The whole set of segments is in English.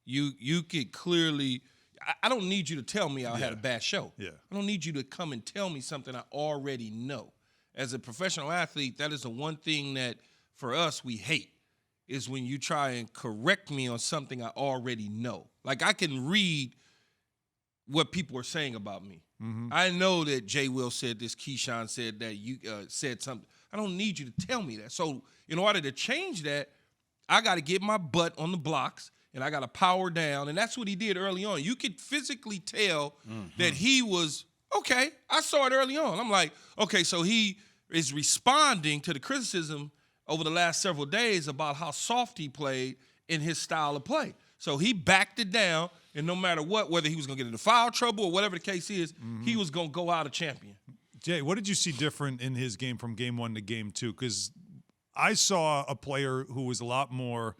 You could clearly – I don't need you to tell me I had a bad show. Yeah. I don't need you to come and tell me something I already know. As a professional athlete, that is the one thing that, for us, we hate, is when you try and correct me on something I already know. Like, I can read what people are saying about me. Mm-hmm. I know that Jay Will said this, Keyshawn said that, you said something. I don't need you to tell me that. So in order to change that, I got to get my butt on the blocks, and I got to power down, and that's what he did early on. You could physically tell that he was, okay, I saw it early on. I'm like, okay, so he is responding to the criticism over the last several days about how soft he played in his style of play. So he backed it down, and no matter what, whether he was going to get into foul trouble or whatever the case is, he was going to go out a champion. Jay, what did you see different in his game from game 1 to game 2? Because I saw a player who was a lot more,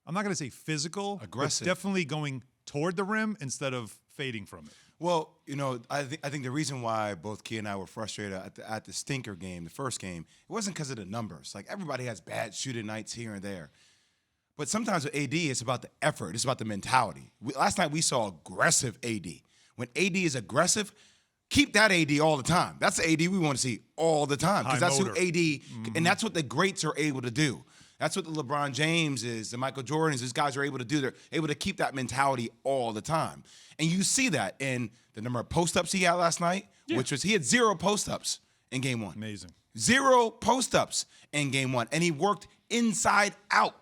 I'm not going to say physical, aggressive, but definitely going toward the rim instead of fading from it. Well, I think the reason why both Key and I were frustrated at the stinker game, the first game, it wasn't because of the numbers. Like, everybody has bad shooting nights here and there. But sometimes with AD, it's about the effort. It's about the mentality. Last night we saw aggressive AD. When AD is aggressive, keep that AD all the time. That's the AD we want to see all the time, because that's who AD, and that's what the greats are able to do. That's what the LeBron James is, the Michael Jordans, these guys are able to do. They're able to keep that mentality all the time. And you see that in the number of post-ups he had last night, which was he had 0 post-ups in game 1. Amazing. 0 post-ups in game 1. And he worked inside out.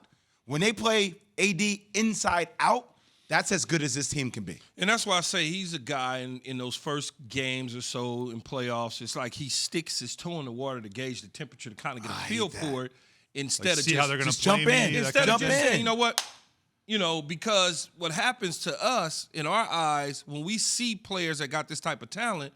When they play AD inside out, that's as good as this team can be. And that's why I say he's a guy in those first games or so in playoffs. It's like he sticks his toe in the water to gauge the temperature, to kind of get a feel for it, instead of see how they're going to jump in. Instead of just saying, you know what? Because what happens to us in our eyes when we see players that got this type of talent,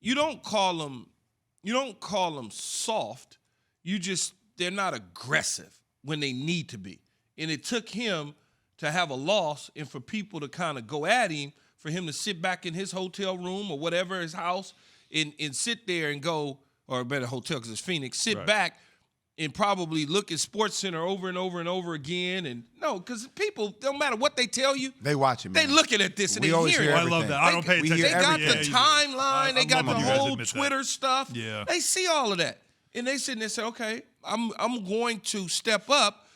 you don't call them soft. They're not aggressive when they need to be. And it took him to have a loss and for people to kind of go at him, for him to sit back in his hotel room or whatever, his house, and sit there and go, or better hotel because it's Phoenix, sit back and probably look at SportsCenter over and over and over again. And no, because people, no matter what they tell you, they watch it, man. They looking at this and they hear it. I love that. I don't pay attention. They got the timeline. They got the whole that. Twitter stuff. Yeah. They see all of that. And they sit there and say, okay, I'm going to step up.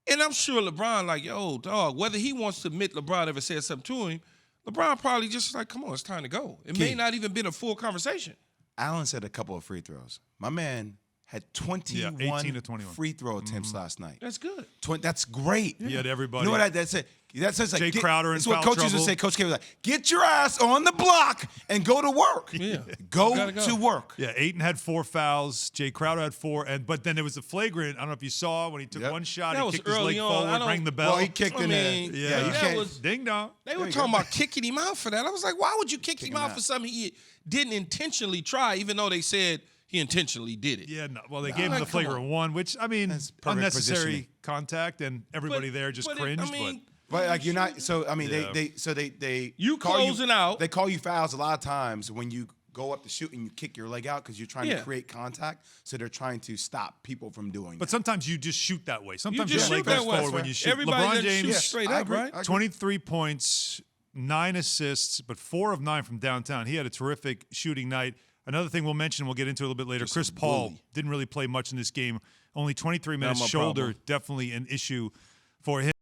And I'm sure LeBron, like, yo, dog, whether he wants to admit LeBron ever said something to him, LeBron probably just like, come on, it's time to go. It may not even been a full conversation. Allen said a couple of free throws. My man had 21 18 to 21 free throw attempts last night. That's good. That's great. He had everybody. You know what that's it. That's like Jay Crowder in that's what foul coaches trouble. would say. Coach K was like, get your ass on the block and go to work. Yeah. Go to work. Yeah, Ayton had 4 fouls. Jay Crowder had 4. But then there was a flagrant. I don't know if you saw when he took one shot. That he was kicked his leg early on. forward, rang the bell. Well, he kicked in there. Yeah, you that can't. was ding dong. They were talking about kicking him out for that. I was like, why would you kick him out for something he didn't intentionally try, even though they said he intentionally did it? Yeah, no. Well, they gave him the flagrant 1, which, I mean, unnecessary positioning. contact, and everybody there just cringed. But like, you're not. So I mean, they you call closing out. They call you fouls a lot of times when you go up to shoot and you kick your leg out because you're trying to create contact. So they're trying to stop people from doing. But sometimes you just shoot that way. Sometimes just your leg shoot goes that way. forward when you shoot. Everybody LeBron James, shoots straight up, right? 23 points, 9 assists, but 4 of 9 from downtown. He had a terrific shooting night. Another thing we'll mention, we'll get into a little bit later, Chris Paul didn't really play much in this game. Only 23 minutes, shoulder, definitely an issue for him.